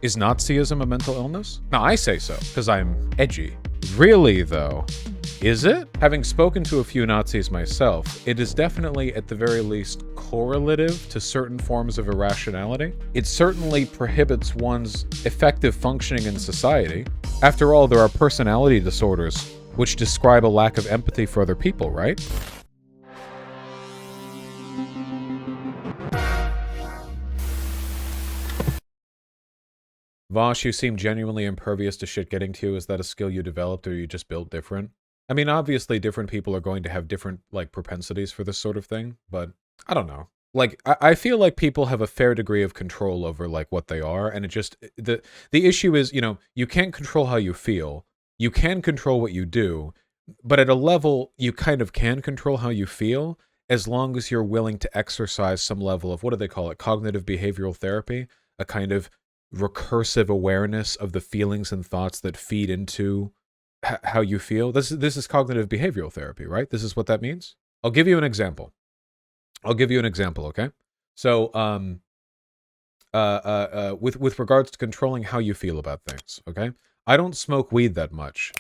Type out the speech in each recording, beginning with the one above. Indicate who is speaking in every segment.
Speaker 1: Is Nazism a mental illness? No, I say so, because I'm edgy. Really, though, is it? Having spoken to a few Nazis myself, it is definitely, at the very least, correlative to certain forms of irrationality. It certainly prohibits one's effective functioning in society. After all, there are personality disorders which describe a lack of empathy for other people, right? Vaush, you seem genuinely impervious to shit getting to you. Is that a skill you developed or you just built different? I mean, obviously different people are going to have different, like, propensities for this sort of thing, but I don't know. Like, I feel like people have a fair degree of control over, like, what they are, and it just, the issue is, you know, you can't control how you feel. You can control what you do, but at a level, you kind of can control how you feel, as long as you're willing to exercise some level of, what do they call it, cognitive behavioral therapy, a kind of recursive awareness of the feelings and thoughts that feed into how you feel. This is cognitive behavioral therapy, right? This is what that means. I'll give you an example. Okay? So, with regards to controlling how you feel about things, okay? I don't smoke weed that much,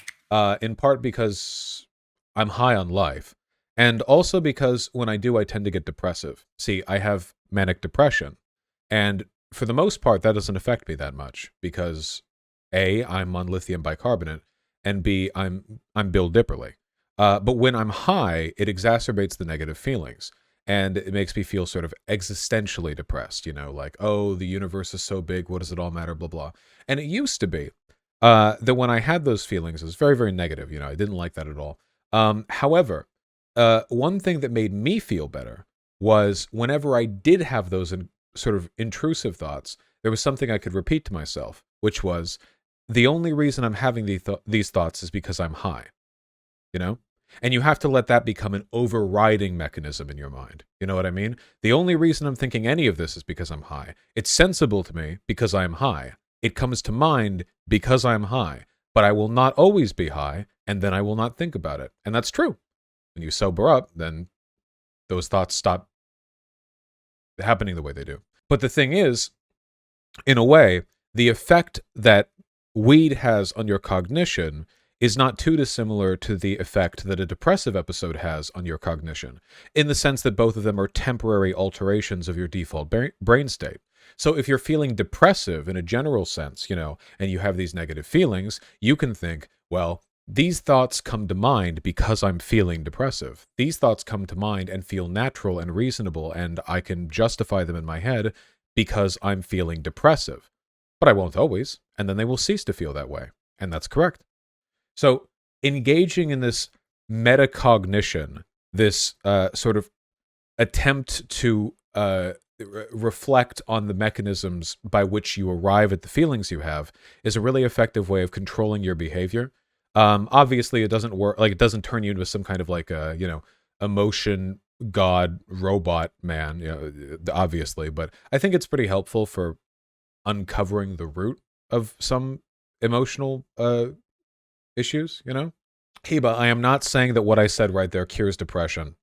Speaker 1: in part because I'm high on life, and also because when I do, I tend to get depressive. See, I have manic depression, and for the most part, that doesn't affect me that much because A, I'm on lithium bicarbonate, and B, I'm Bill Dipperly. But when I'm high, it exacerbates the negative feelings, and it makes me feel sort of existentially depressed. You know, like, oh, the universe is so big, what does it all matter? Blah blah. And it used to be that when I had those feelings, it was very very negative. You know, I didn't like that at all. However, one thing that made me feel better was whenever I did have those sort of intrusive thoughts, there was something I could repeat to myself, which was, the only reason I'm having these thoughts is because I'm high, you know? And you have to let that become an overriding mechanism in your mind. You know what I mean? The only reason I'm thinking any of this is because I'm high. It's sensible to me because I am high. It comes to mind because I'm high. But I will not always be high, and then I will not think about it. And that's true. When you sober up, then those thoughts stop happening the way they do. But the thing is, in a way, the effect that weed has on your cognition is not too dissimilar to the effect that a depressive episode has on your cognition, in the sense that both of them are temporary alterations of your default brain state. So if you're feeling depressive in a general sense, you know, and you have these negative feelings, you can think, well, these thoughts come to mind because I'm feeling depressive. These thoughts come to mind and feel natural and reasonable, and I can justify them in my head because I'm feeling depressive. But I won't always, and then they will cease to feel that way. And that's correct. So engaging in this metacognition, this sort of attempt to reflect on the mechanisms by which you arrive at the feelings you have, is a really effective way of controlling your behavior. Obviously, it doesn't work. Like, it doesn't turn you into some kind of, like, you know, emotion god robot man. You know, obviously, but I think it's pretty helpful for uncovering the root of some emotional issues. You know, Heba, I am not saying that what I said right there cures depression.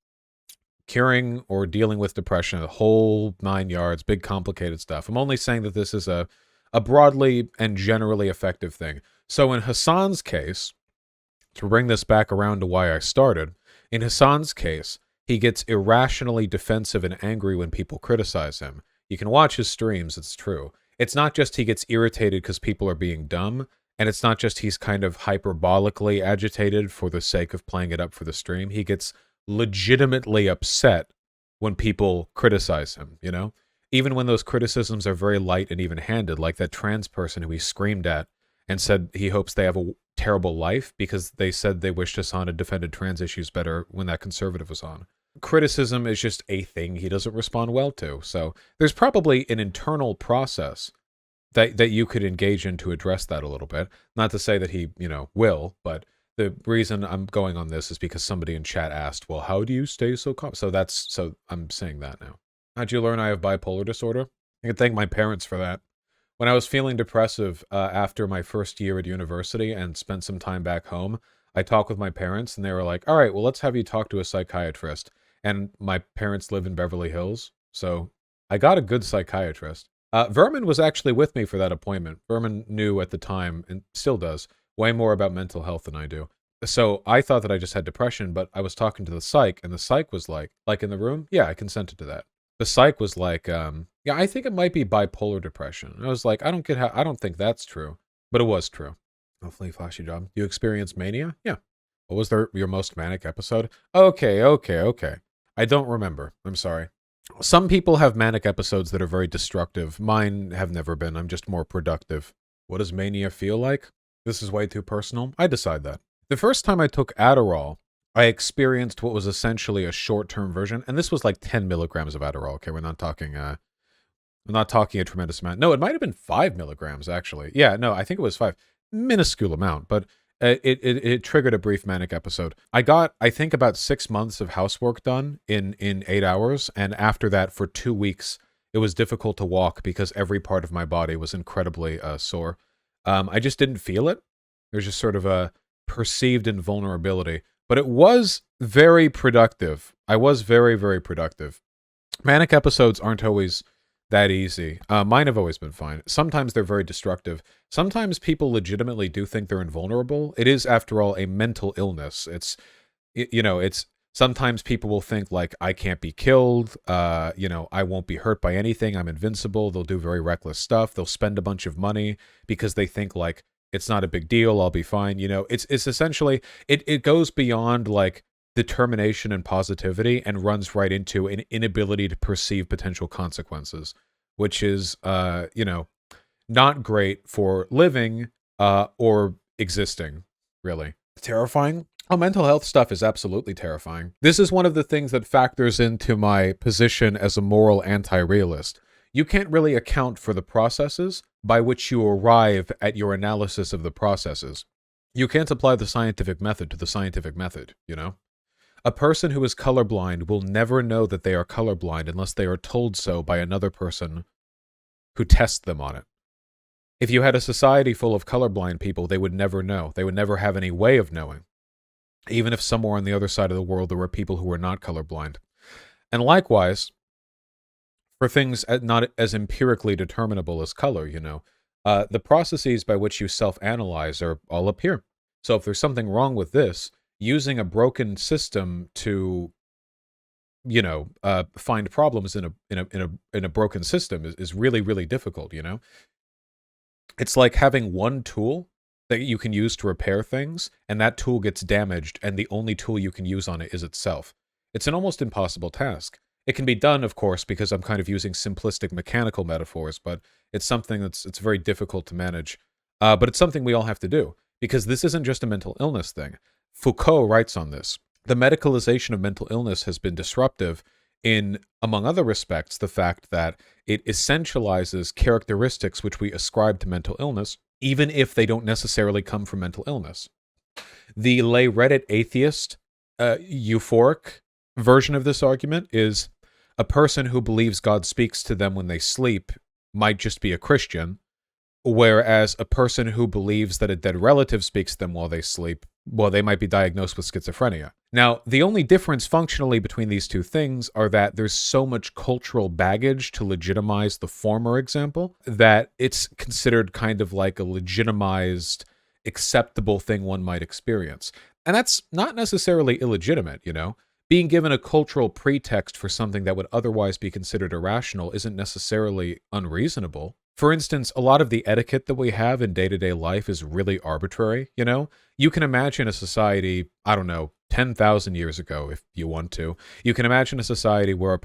Speaker 1: Curing or dealing with depression, the whole 9 yards, big complicated stuff. I'm only saying that this is a broadly and generally effective thing. So in Hassan's case, to bring this back around to why I started, in Hassan's case, he gets irrationally defensive and angry when people criticize him. You can watch his streams, it's true. It's not just he gets irritated because people are being dumb, and it's not just he's kind of hyperbolically agitated for the sake of playing it up for the stream. He gets legitimately upset when people criticize him, you know? Even when those criticisms are very light and even-handed, like that trans person who he screamed at and said he hopes they have a terrible life because they said they wished Hassan had defended trans issues better when that conservative was on. Criticism is just a thing he doesn't respond well to. So there's probably an internal process that you could engage in to address that a little bit. Not to say that he, you know, will, but the reason I'm going on this is because somebody in chat asked, well, how do you stay so calm? So I'm saying that now. How'd you learn I have bipolar disorder? I can thank my parents for that. When I was feeling depressive after my first year at university and spent some time back home, I talked with my parents and they were like, all right, well, let's have you talk to a psychiatrist. And my parents live in Beverly Hills, so I got a good psychiatrist. Vermin was actually with me for that appointment. Vermin knew at the time, and still does, way more about mental health than I do. So I thought that I just had depression, but I was talking to the psych, and the psych was like in the room, yeah, I consented to that. The psych was like, yeah, I think it might be bipolar depression. And I was like, I don't think that's true, but it was true. Hopefully, flashy job. You experience mania? Yeah. What was your most manic episode? Okay. I don't remember. I'm sorry. Some people have manic episodes that are very destructive. Mine have never been. I'm just more productive. What does mania feel like? This is way too personal. I decide that. The first time I took Adderall, I experienced what was essentially a short-term version, and this was like 10 milligrams of Adderall. Okay, we're not talking a tremendous amount. No, it might have been 5 milligrams, actually. Yeah, no, I think it was 5. Minuscule amount, but it triggered a brief manic episode. I got, I think, about 6 months of housework done in 8 hours, and after that, for 2 weeks, it was difficult to walk because every part of my body was incredibly sore. I just didn't feel it. There's just sort of a perceived invulnerability, but it was very productive. I was very, very productive. Manic episodes aren't always that easy. Mine have always been fine. Sometimes they're very destructive. Sometimes people legitimately do think they're invulnerable. It is, after all, a mental illness. It's sometimes people will think like, I can't be killed. I won't be hurt by anything. I'm invincible. They'll do very reckless stuff. They'll spend a bunch of money because they think like, it's not a big deal. I'll be fine. It's essentially, it goes beyond like determination and positivity and runs right into an inability to perceive potential consequences, which is, not great for living or existing, really. Terrifying? Oh, mental health stuff is absolutely terrifying. This is one of the things that factors into my position as a moral anti-realist. You can't really account for the processes by which you arrive at your analysis of the processes. You can't apply the scientific method to the scientific method, A person who is colorblind will never know that they are colorblind unless they are told so by another person who tests them on it. If you had a society full of colorblind people, they would never know. They would never have any way of knowing. Even if somewhere on the other side of the world there were people who were not colorblind. And likewise, for things not as empirically determinable as color, the processes by which you self-analyze are all up here. So if there's something wrong with this, using a broken system to, find problems in a broken system is really, really difficult. It's like having one tool that you can use to repair things, and that tool gets damaged, and the only tool you can use on it is itself. It's an almost impossible task. It can be done, of course, because I'm kind of using simplistic mechanical metaphors, but it's something it's very difficult to manage. But it's something we all have to do, because this isn't just a mental illness thing. Foucault writes on this. The medicalization of mental illness has been disruptive in, among other respects, the fact that it essentializes characteristics which we ascribe to mental illness, even if they don't necessarily come from mental illness. The lay Reddit atheist, euphoric version of this argument is a person who believes God speaks to them when they sleep might just be a Christian, whereas a person who believes that a dead relative speaks to them while they sleep, well, they might be diagnosed with schizophrenia. Now, the only difference functionally between these two things are that there's so much cultural baggage to legitimize the former example that it's considered kind of like a legitimized, acceptable thing one might experience. And that's not necessarily illegitimate, Being given a cultural pretext for something that would otherwise be considered irrational isn't necessarily unreasonable. For instance, a lot of the etiquette that we have in day-to-day life is really arbitrary, You can imagine a society, 10,000 years ago, if you want to. You can imagine a society where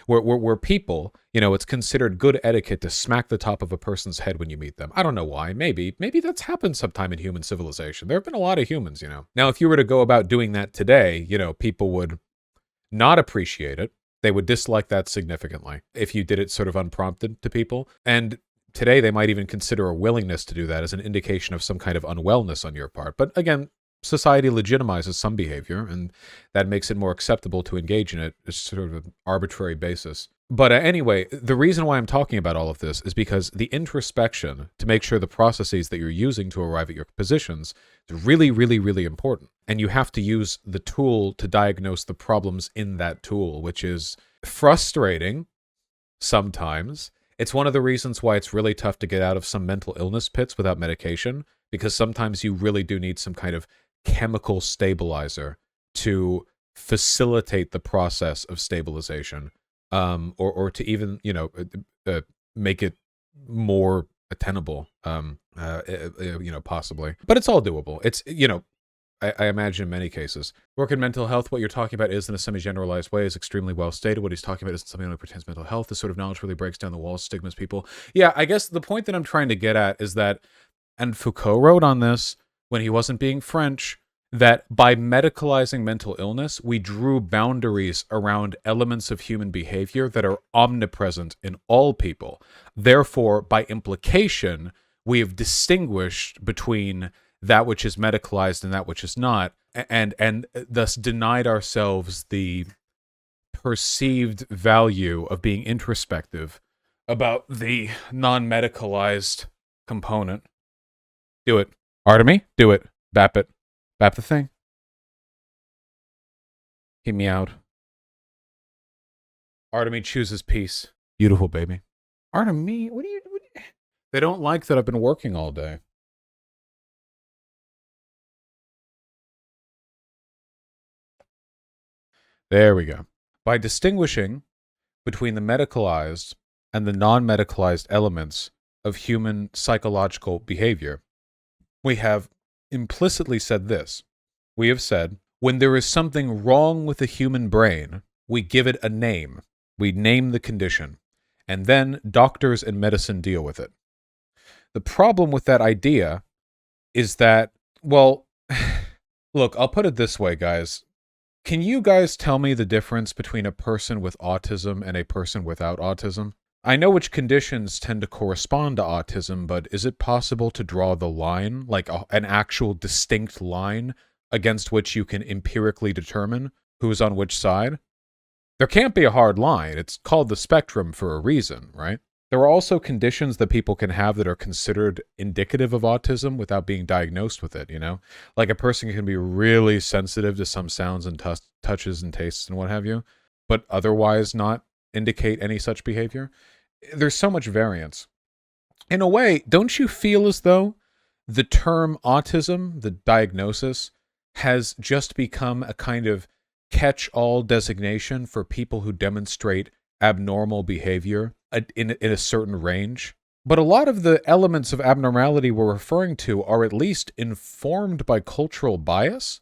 Speaker 1: where people, it's considered good etiquette to smack the top of a person's head when you meet them. I don't know why. Maybe that's happened sometime in human civilization. There have been a lot of humans, Now, if you were to go about doing that today, people would not appreciate it. They would dislike that significantly if you did it sort of unprompted to people. And today they might even consider a willingness to do that as an indication of some kind of unwellness on your part. But again, society legitimizes some behavior, and that makes it more acceptable to engage in it. It's sort of an arbitrary basis. But anyway, the reason why I'm talking about all of this is because the introspection to make sure the processes that you're using to arrive at your positions is really, really, really important. And you have to use the tool to diagnose the problems in that tool, which is frustrating sometimes It's one of the reasons why it's really tough to get out of some mental illness pits without medication, because sometimes you really do need some kind of chemical stabilizer to facilitate the process of stabilization, or to even, make it more attainable, possibly. But it's all doable. It's, I imagine in many cases. Work in mental health, what you're talking about is, in a semi-generalized way, is extremely well stated. What he's talking about isn't something that pretends mental health. This sort of knowledge really breaks down the walls, stigmas people. Yeah, I guess the point that I'm trying to get at is that, and Foucault wrote on this when he wasn't being French, that by medicalizing mental illness, we drew boundaries around elements of human behavior that are omnipresent in all people. Therefore, by implication, we have distinguished between that which is medicalized and that which is not, and thus denied ourselves the perceived value of being introspective about the non-medicalized component. Do it. Artemy, do it. Bap it. Bap the thing. He meowed. Artemy chooses peace. Beautiful baby. Artemy, what do you... They don't like that I've been working all day. There we go. By distinguishing between the medicalized and the non-medicalized elements of human psychological behavior, we have implicitly said this. We have said, when there is something wrong with the human brain, we give it a name. We name the condition. And then doctors and medicine deal with it. The problem with that idea is that, well, look, I'll put it this way, guys. Can you guys tell me the difference between a person with autism and a person without autism? I know which conditions tend to correspond to autism, but is it possible to draw the line, like an actual distinct line against which you can empirically determine who's on which side? There can't be a hard line. It's called the spectrum for a reason, right? There are also conditions that people can have that are considered indicative of autism without being diagnosed with it, Like a person can be really sensitive to some sounds and touches and tastes and what have you, but otherwise not indicate any such behavior. There's so much variance. In a way, don't you feel as though the term autism, the diagnosis, has just become a kind of catch-all designation for people who demonstrate abnormal behavior in a certain range? But a lot of the elements of abnormality we're referring to are at least informed by cultural bias,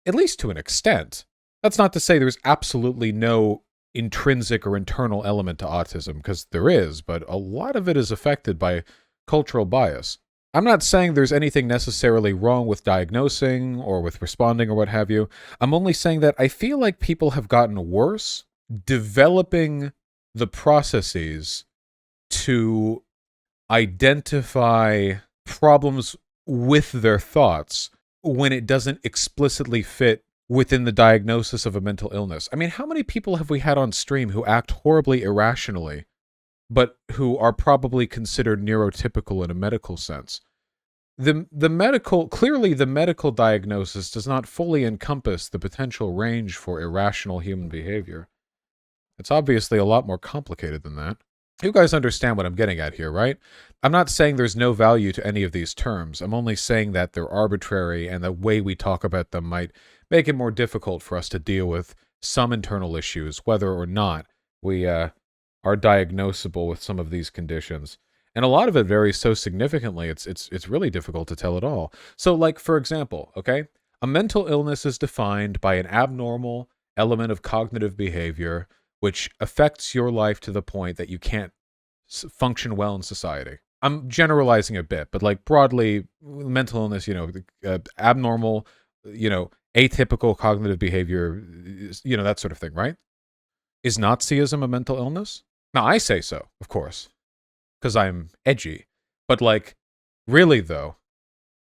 Speaker 1: at least to an extent. That's not to say there's absolutely no intrinsic or internal element to autism, because there is, but a lot of it is affected by cultural bias. I'm not saying there's anything necessarily wrong with diagnosing or with responding or what have you. I'm only saying that I feel like people have gotten worse developing the processes to identify problems with their thoughts when it doesn't explicitly fit within the diagnosis of a mental illness. I mean, how many people have we had on stream who act horribly irrationally, but who are probably considered neurotypical in a medical sense? Clearly the medical diagnosis does not fully encompass the potential range for irrational human behavior. It's obviously a lot more complicated than that. You guys understand what I'm getting at here, right? I'm not saying there's no value to any of these terms. I'm only saying that they're arbitrary, and the way we talk about them might make it more difficult for us to deal with some internal issues, whether or not we are diagnosable with some of these conditions. And a lot of it varies so significantly, it's really difficult to tell at all. So, like, for example, okay, a mental illness is defined by an abnormal element of cognitive behavior which affects your life to the point that you can't function well in society. I'm generalizing a bit, but like broadly, mental illness, abnormal, atypical cognitive behavior, that sort of thing, right? Is Nazism a mental illness? Now, I say so, of course, because I'm edgy. But like, really though,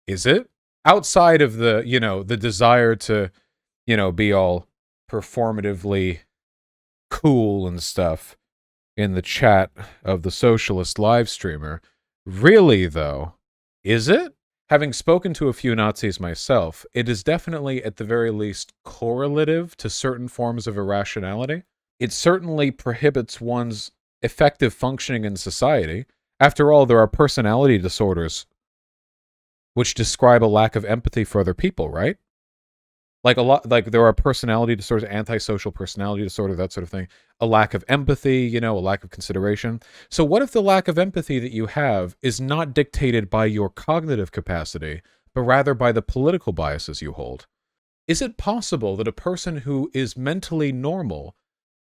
Speaker 1: is it? Outside of the, the desire to, be all performatively cool and stuff in the chat of the socialist live streamer. Really, though, is it? Having spoken to a few Nazis myself, it is definitely, at the very least, correlative to certain forms of irrationality. It certainly prohibits one's effective functioning in society. After all, there are personality disorders which describe a lack of empathy for other people, right? Like there are personality disorders, antisocial personality disorder, that sort of thing. A lack of empathy, you know, a lack of consideration. So what if the lack of empathy that you have is not dictated by your cognitive capacity, but rather by the political biases you hold? Is it possible that a person who is mentally normal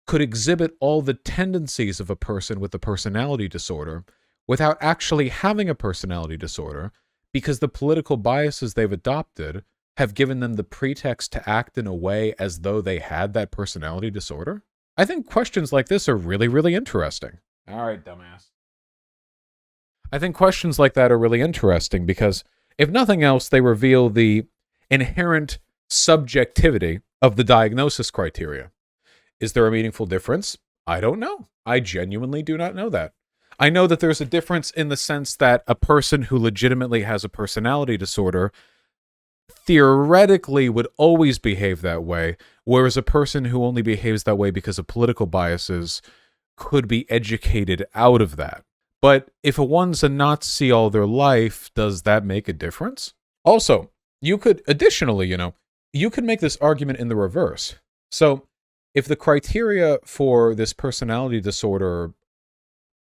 Speaker 1: could exhibit all the tendencies of a person with a personality disorder without actually having a personality disorder, because the political biases they've adopted have given them the pretext to act in a way as though they had that personality disorder? I think questions like this are really, really interesting. All right, dumbass. I think questions like that are really interesting because, if nothing else, they reveal the inherent subjectivity of the diagnosis criteria. Is there a meaningful difference? I don't know. I genuinely do not know that. I know that there's a difference in the sense that a person who legitimately has a personality disorder theoretically would always behave that way, whereas a person who only behaves that way because of political biases could be educated out of that. But if one's a Nazi all their life, does that make a difference? Also, you could, additionally, you could make this argument in the reverse. So, if the criteria for this personality disorder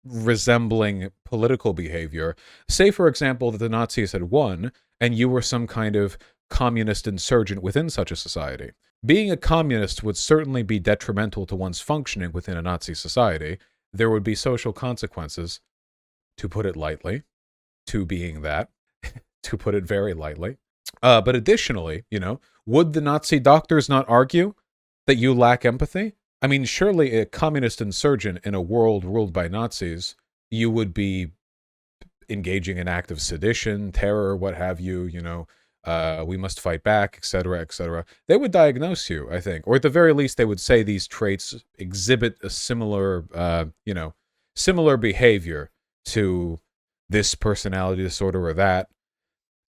Speaker 1: resembling political behavior, say, for example, that the Nazis had won, and you were some kind of communist insurgent within such a society. Being a communist would certainly be detrimental to one's functioning within a Nazi society. There would be social consequences, to put it lightly, to being that, to put it very lightly. But additionally, would the Nazi doctors not argue that you lack empathy? I mean, surely a communist insurgent in a world ruled by Nazis, you would be engaging in acts of sedition, terror, what have you, we must fight back, etc., etc. They would diagnose you, I think. Or at the very least, they would say these traits exhibit a similar, similar behavior to this personality disorder or that.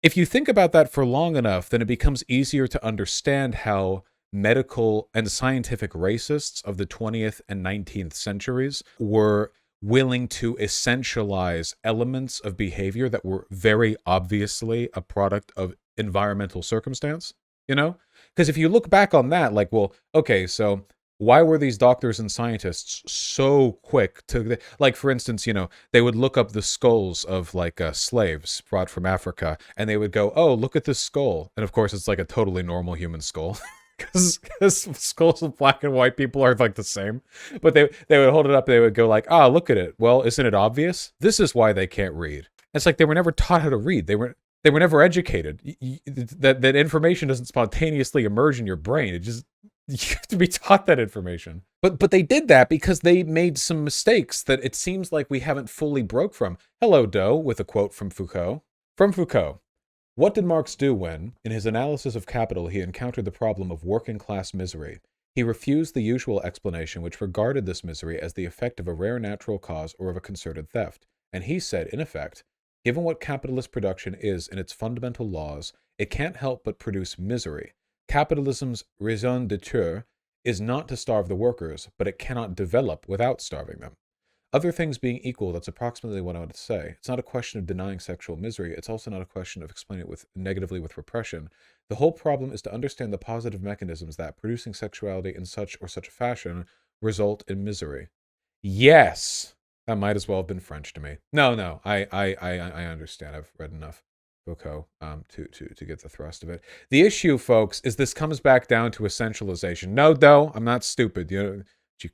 Speaker 1: If you think about that for long enough, then it becomes easier to understand how medical and scientific racists of the 20th and 19th centuries were willing to essentialize elements of behavior that were very obviously a product of environmental circumstance, Because if you look back on that, like, well, okay, so why were these doctors and scientists so quick to, like, for instance, they would look up the skulls of, like, slaves brought from Africa, and they would go, oh, look at this skull. And of course, it's like a totally normal human skull. Because skulls of black and white people are, like, the same. But they would hold it up, and they would go like, look at it. Well, isn't it obvious? This is why they can't read. It's like they were never taught how to read. They were never educated. That information doesn't spontaneously emerge in your brain. It just, you have to be taught that information. But they did that because they made some mistakes that it seems like we haven't fully broke from. Hello, Doe, with a quote from Foucault. From Foucault. What did Marx do when, in his analysis of capital, he encountered the problem of working-class misery? He refused the usual explanation which regarded this misery as the effect of a rare natural cause or of a concerted theft. And he said, in effect, given what capitalist production is in its fundamental laws, it can't help but produce misery. Capitalism's raison d'etre is not to starve the workers, but it cannot develop without starving them. Other things being equal, that's approximately what I would say. It's not a question of denying sexual misery. It's also not a question of explaining it negatively with repression. The whole problem is to understand the positive mechanisms that, producing sexuality in such or such a fashion, result in misery. Yes! That might as well have been French to me. No, I understand. I've read enough Foucault to get the thrust of it. The issue, folks, is this comes back down to essentialization. No, though, I'm not stupid. You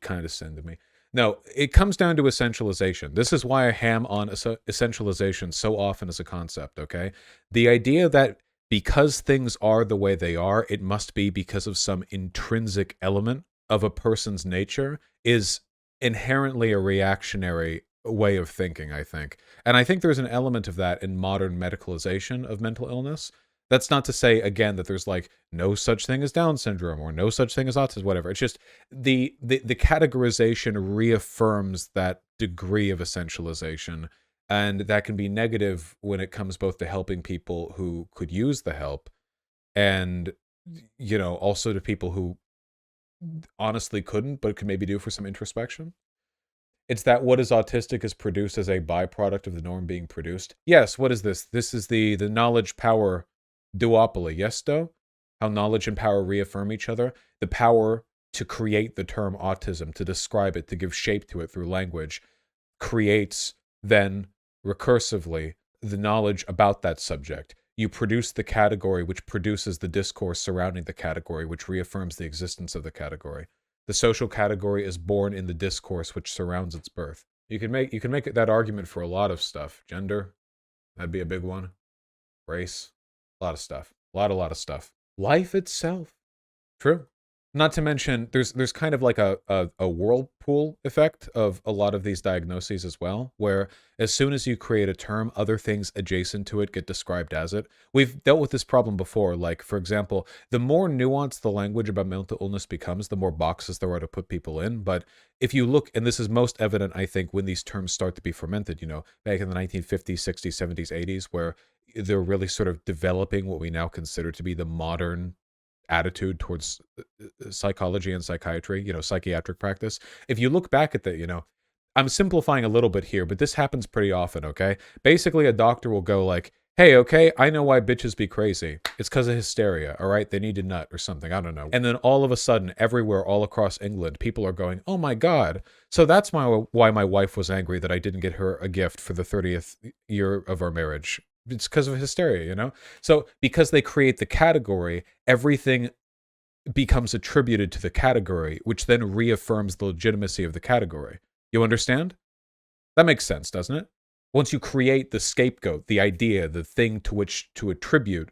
Speaker 1: condescend to me. No, it comes down to essentialization. This is why I ham on essentialization so often as a concept, okay? The idea that because things are the way they are, it must be because of some intrinsic element of a person's nature is inherently a reactionary way of thinking, I think. And I think there's an element of that in modern medicalization of mental illness. That's not to say, again, that there's like no such thing as Down syndrome or no such thing as autism, whatever. It's just the categorization reaffirms that degree of essentialization. And that can be negative when it comes both to helping people who could use the help and, also to people who honestly couldn't, but could maybe do for some introspection. It's that what is autistic is produced as a byproduct of the norm being produced. Yes, what is this? This is the knowledge power duopoly. Yes, though? How knowledge and power reaffirm each other. The power to create the term autism, to describe it, to give shape to it through language, creates then recursively the knowledge about that subject. You produce the category, which produces the discourse surrounding the category, which reaffirms the existence of the category. The social category is born in the discourse which surrounds its birth. You can make that argument for a lot of stuff. Gender, that'd be a big one. Race, a lot of stuff. A lot of stuff. Life itself. True. Not to mention, there's kind of like a whirlpool effect of a lot of these diagnoses as well, where as soon as you create a term, other things adjacent to it get described as it. We've dealt with this problem before. Like, for example, the more nuanced the language about mental illness becomes, the more boxes there are to put people in. But if you look, and this is most evident, I think, when these terms start to be fermented, back in the 1950s, 60s, 70s, 80s, where they're really sort of developing what we now consider to be the modern attitude towards psychology and psychiatry, psychiatric practice. If you look back at the, I'm simplifying a little bit here, but this happens pretty often, okay? Basically, a doctor will go like, hey, okay, I know why bitches be crazy. It's because of hysteria, all right? They need a nut or something, I don't know. And then all of a sudden, everywhere, all across England, people are going, oh my God. So that's why my wife was angry that I didn't get her a gift for the 30th year of our marriage. It's because of hysteria, So because they create the category, everything becomes attributed to the category, which then reaffirms the legitimacy of the category. You understand? That makes sense, doesn't it? Once you create the scapegoat, the idea, the thing to which to attribute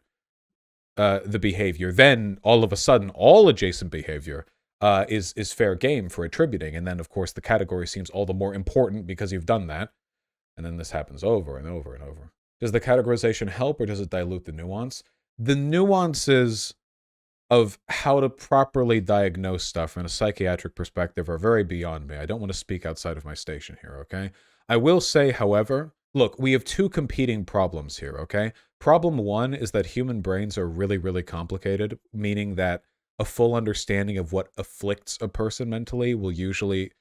Speaker 1: the behavior, then all of a sudden, all adjacent behavior is fair game for attributing. And then, of course, the category seems all the more important because you've done that. And then this happens over and over and over. Does the categorization help or does it dilute the nuance? The nuances of how to properly diagnose stuff from a psychiatric perspective are very beyond me. I don't want to speak outside of my station here, okay? I will say, however, look, we have two competing problems here, okay? Problem one is that human brains are really, really complicated, meaning that a full understanding of what afflicts a person mentally will usually...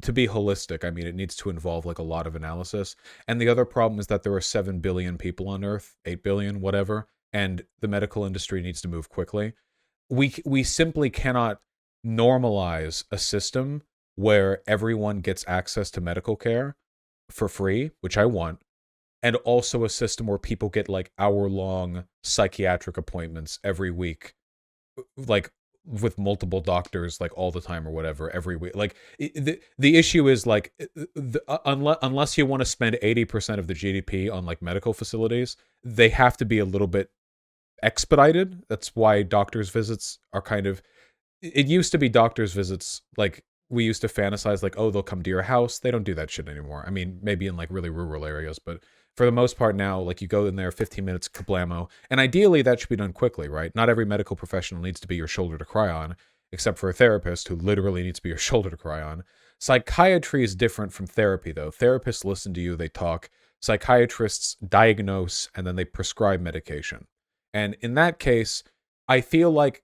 Speaker 1: To be holistic, I mean, it needs to involve like a lot of analysis. And the other problem is that there are 7 billion people on Earth, 8 billion, whatever, and the medical industry needs to move quickly. We simply cannot normalize a system where everyone gets access to medical care for free, which I want, and also a system where people get like hour-long psychiatric appointments every week, like with multiple doctors like all the time or whatever every week. Like the issue is like unless you want to spend 80% of the GDP on like medical facilities, they have to be a little bit expedited. That's why doctors visits are kind of, it used to be doctors visits like we used to fantasize like, oh, they'll come to your house. They don't do that shit anymore. I mean, maybe in like really rural areas, but for the most part now, like you go in there 15 minutes, kablamo. And ideally that should be done quickly, right? Not every medical professional needs to be your shoulder to cry on, except for a therapist who literally needs to be your shoulder to cry on. Psychiatry is different from therapy though. Therapists listen to you, they talk. Psychiatrists diagnose and then they prescribe medication. And in that case, I feel like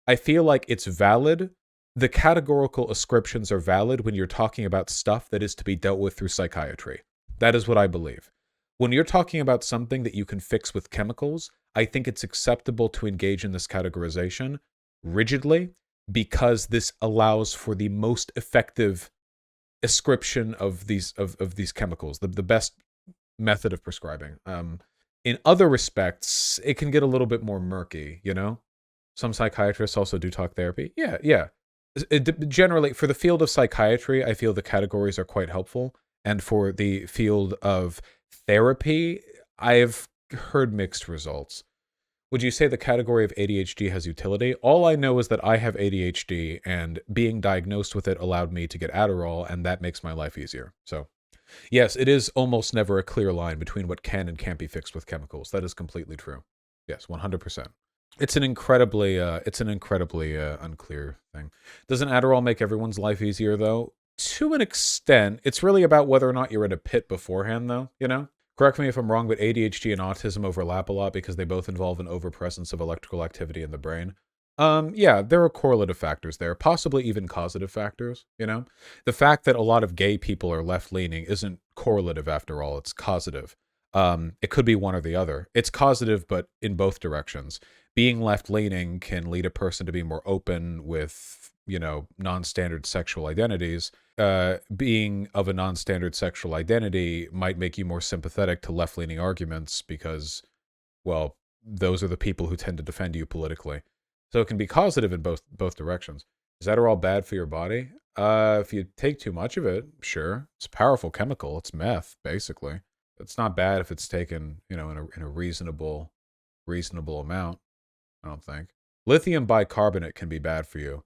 Speaker 1: it's valid. The categorical ascriptions are valid when you're talking about stuff that is to be dealt with through psychiatry. That is what I believe. When you're talking about something that you can fix with chemicals, I think it's acceptable to engage in this categorization rigidly because this allows for the most effective ascription of these chemicals, the best method of prescribing. In other respects, it can get a little bit more murky, Some psychiatrists also do talk therapy. Yeah. Generally, for the field of psychiatry, I feel the categories are quite helpful. And for the field of therapy, I've heard mixed results. Would you say the category of ADHD has utility? All I know is that I have ADHD, and being diagnosed with it allowed me to get Adderall, and that makes my life easier. So, yes, it is almost never a clear line between what can and can't be fixed with chemicals. That is completely true. Yes, 100%. It's an incredibly unclear thing. Doesn't Adderall make everyone's life easier, though? To an extent. It's really about whether or not you're in a pit beforehand, though, Correct me if I'm wrong, but ADHD and autism overlap a lot because they both involve an overpresence of electrical activity in the brain. Yeah, there are correlative factors there, possibly even causative factors, you know? The fact that a lot of gay people are left-leaning isn't correlative after all, it's causative. It could be one or the other. It's causative, but in both directions. Being left-leaning can lead a person to be more open with, non-standard sexual identities. Being of a non-standard sexual identity might make you more sympathetic to left-leaning arguments because, well, those are the people who tend to defend you politically. So it can be causative in both directions. Is Adderall bad for your body? If you take too much of it, sure. It's a powerful chemical. It's meth, basically. It's not bad if it's taken, in a reasonable amount. I don't think lithium bicarbonate can be bad for you.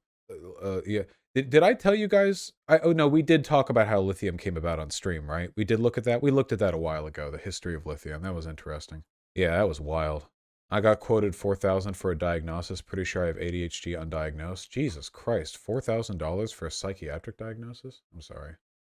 Speaker 1: Yeah. Did I tell you guys? Oh no, we did talk about how lithium came about on stream, right? We did look at that. We looked at that a while ago. The history of lithium. That was interesting. Yeah, that was wild. I got quoted 4,000 for a diagnosis. Pretty sure I have ADHD undiagnosed. Jesus Christ, $4,000 for a psychiatric diagnosis? I'm sorry.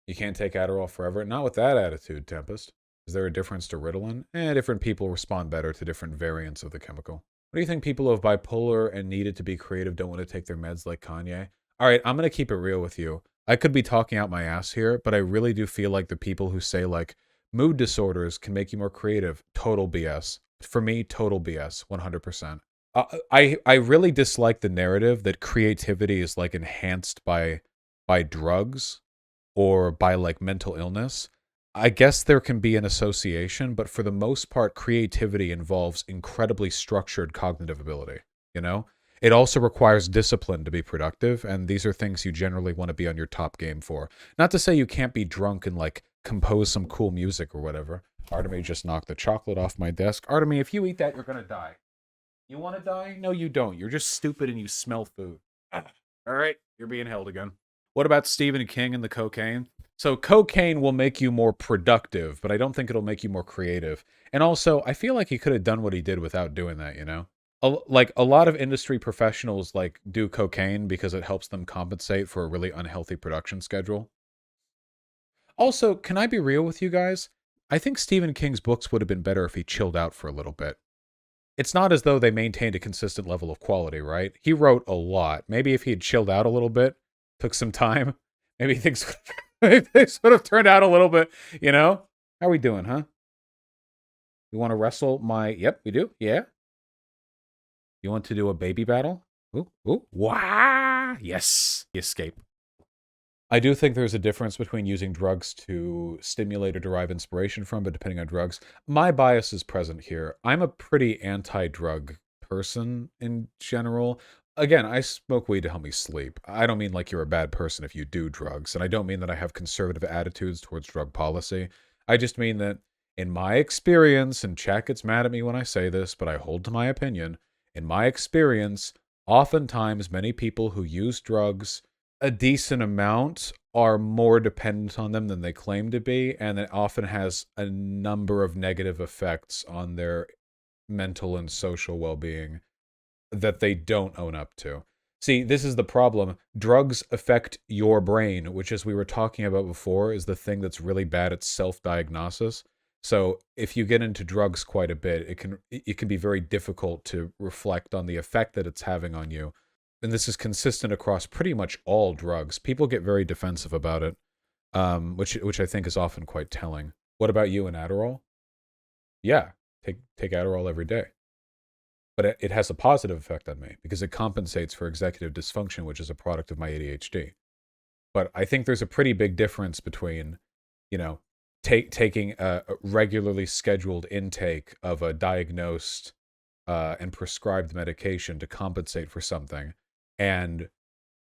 Speaker 1: You can't take Adderall forever? Not with that attitude, Tempest. Is there a difference to Ritalin? Different people respond better to different variants of the chemical. What do you think people who have bipolar and needed to be creative don't want to take their meds like Kanye? All right, I'm going to keep it real with you. I could be talking out my ass here, but I really do feel like the people who say, like, mood disorders can make you more creative, total BS. For me, total BS, 100%. I really dislike the narrative that creativity is like enhanced by drugs or by like mental illness. I guess there can be an association, but for the most part, creativity involves incredibly structured cognitive ability, you know? It also requires discipline to be productive, and these are things you generally want to be on your top game for. Not to say you can't be drunk and like compose some cool music or whatever. Artemy just knocked the chocolate off my desk. Artemy, if you eat that, you're gonna die. You want to die? No, you don't. You're just stupid and you smell food. All right, you're being held again. What about Stephen King and the cocaine? So cocaine will make you more productive, but I don't think it'll make you more creative. And also, I feel like he could have done what he did without doing that, you know? Like a lot of industry professionals like do cocaine because it helps them compensate for a really unhealthy production schedule. Also, can I be real with you guys? I think Stephen King's books would have been better if he chilled out for a little bit. It's not as though they maintained a consistent level of quality, right? He wrote a lot. Maybe if he had chilled out a little bit, took some time, maybe things maybe things would have turned out a little bit, you know? How are we doing, huh? You want to wrestle my... Yep, we do. Yeah. You want to do a baby battle? Ooh, ooh. Wah! Yes. Escape. I do think there's a difference between using drugs to stimulate or derive inspiration from, but depending on drugs. My bias is present here. I'm a pretty anti-drug person in general. Again, I smoke weed to help me sleep. I don't mean like you're a bad person if you do drugs, and I don't mean that I have conservative attitudes towards drug policy. I just mean that in my experience, and Chat gets mad at me when I say this, but I hold to my opinion, in my experience, oftentimes many people who use drugs a decent amount are more dependent on them than they claim to be, and it often has a number of negative effects on their mental and social well-being that they don't own up to. See, this is the problem. Drugs affect your brain, which, as we were talking about before, is the thing that's really bad at self-diagnosis. So if you get into drugs quite a bit, it can be very difficult to reflect on the effect that it's having on you. And this is consistent across pretty much all drugs. People get very defensive about it, which I think is often quite telling. What about you and Adderall? Yeah, take Adderall every day. But it has a positive effect on me because it compensates for executive dysfunction, which is a product of my ADHD. But I think there's a pretty big difference between, you know, taking a regularly scheduled intake of a diagnosed and prescribed medication to compensate for something and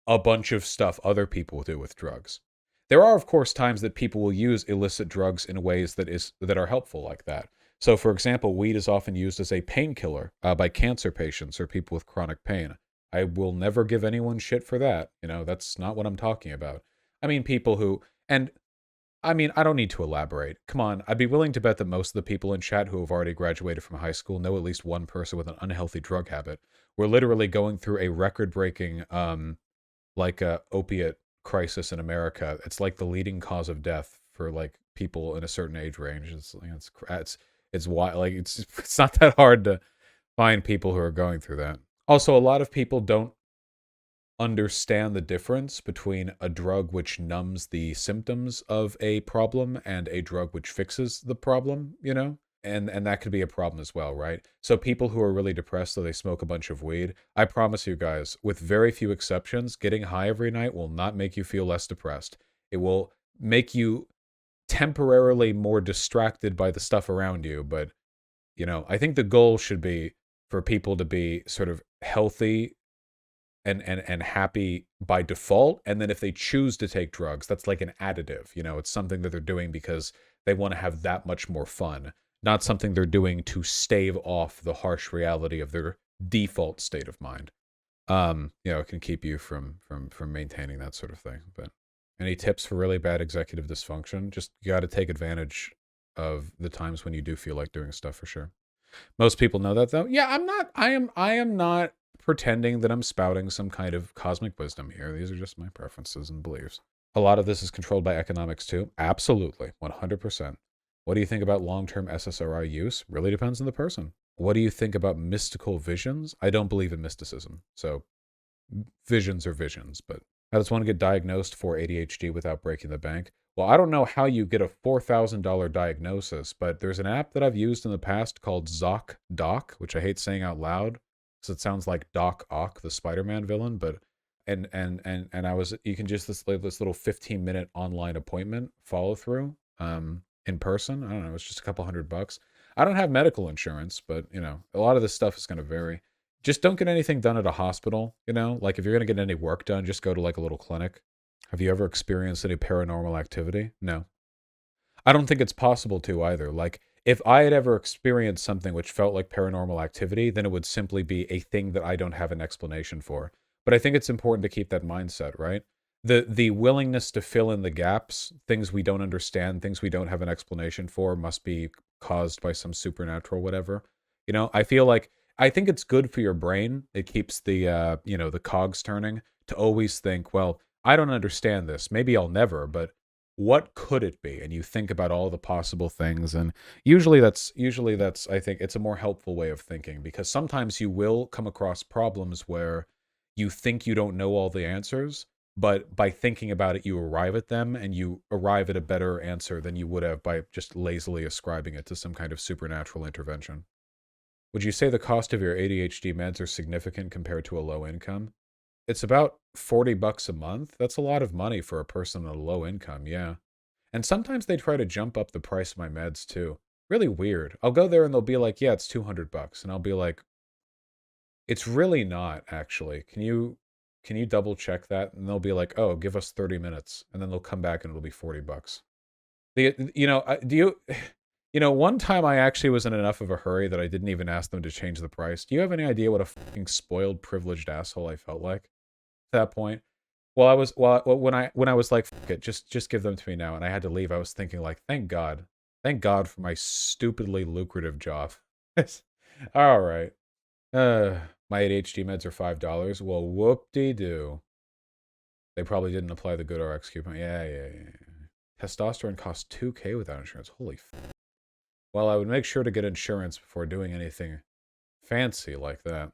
Speaker 1: a bunch of stuff other people do with drugs. There are, of course, times that people will use illicit drugs in ways that are helpful like that. So, for example, weed is often used as a painkiller by cancer patients or people with chronic pain. I will never give anyone shit for that. You know, that's not what I'm talking about. I mean, people who, and I mean, I don't need to elaborate. Come on, I'd be willing to bet that most of the people in chat who have already graduated from high school know at least one person with an unhealthy drug habit. We're literally going through a record-breaking, opiate crisis in America. It's like the leading cause of death for like people in a certain age range. It's wild. Like it's not that hard to find people who are going through that. Also, a lot of people don't understand the difference between a drug which numbs the symptoms of a problem and a drug which fixes the problem, you know? And that could be a problem as well, right? So people who are really depressed, so they smoke a bunch of weed, I promise you guys, with very few exceptions, getting high every night will not make you feel less depressed. It will make you temporarily more distracted by the stuff around you, but you know, I think the goal should be for people to be sort of healthy and happy by default, and then if they choose to take drugs, that's like an additive, you know, it's something that they're doing because they want to have that much more fun, not something they're doing to stave off the harsh reality of their default state of mind. You know, it can keep you from maintaining that sort of thing. But any tips for really bad executive dysfunction? Just you got to take advantage of the times when you do feel like doing stuff for sure. Most people know that though. Yeah, I am not pretending that I'm spouting some kind of cosmic wisdom here. These are just my preferences and beliefs. A lot of this is controlled by economics too. Absolutely. 100%. What do you think about long-term SSRI use? Really depends on the person. What do you think about mystical visions? I don't believe in mysticism. So visions are visions, but I just want to get diagnosed for ADHD without breaking the bank. Well, I don't know how you get a $4,000 diagnosis, but there's an app that I've used in the past called ZocDoc, which I hate saying out loud because it sounds like Doc Ock, the Spider-Man villain. But and I was you can just this little 15-minute online appointment follow through in person. I don't know, it's just a couple $100. I don't have medical insurance, but you know, a lot of this stuff is going to vary. Just don't get anything done at a hospital, you know? Like if you're going to get any work done, just go to like a little clinic. Have you ever experienced any paranormal activity? No. I don't think it's possible to either. Like, if I had ever experienced something which felt like paranormal activity, then it would simply be a thing that I don't have an explanation for. But I think it's important to keep that mindset, right? The willingness to fill in the gaps, things we don't understand, things we don't have an explanation for, must be caused by some supernatural whatever. You know, I think it's good for your brain. It keeps the you know, the cogs turning to always think, well, I don't understand this. Maybe I'll never, but what could it be? And you think about all the possible things, and usually that's I think it's a more helpful way of thinking, because sometimes you will come across problems where you think you don't know all the answers, but by thinking about it you arrive at them, and you arrive at a better answer than you would have by just lazily ascribing it to some kind of supernatural intervention. Would you say the cost of your ADHD meds are significant compared to a low income? It's about $40 a month. That's a lot of money for a person on a low income, yeah. And sometimes they try to jump up the price of my meds too. Really weird. I'll go there and they'll be like, "Yeah, it's $200." And I'll be like, "It's really not actually. Can you double check that?" And they'll be like, "Oh, give us 30 minutes." And then they'll come back and it'll be $40. You know, do you you know, one time I actually was in enough of a hurry that I didn't even ask them to change the price. Do you have any idea what a fucking spoiled privileged asshole I felt like at that point? Well, when I was like, "Fuck it, just give them to me now," and I had to leave, I was thinking like, thank God for my stupidly lucrative job. All right, my ADHD meds are $5. Well, whoop-de-doo. They probably didn't apply the GoodRx coupon. Yeah. Testosterone costs 2K without insurance. Holy. Well, I would make sure to get insurance before doing anything fancy like that.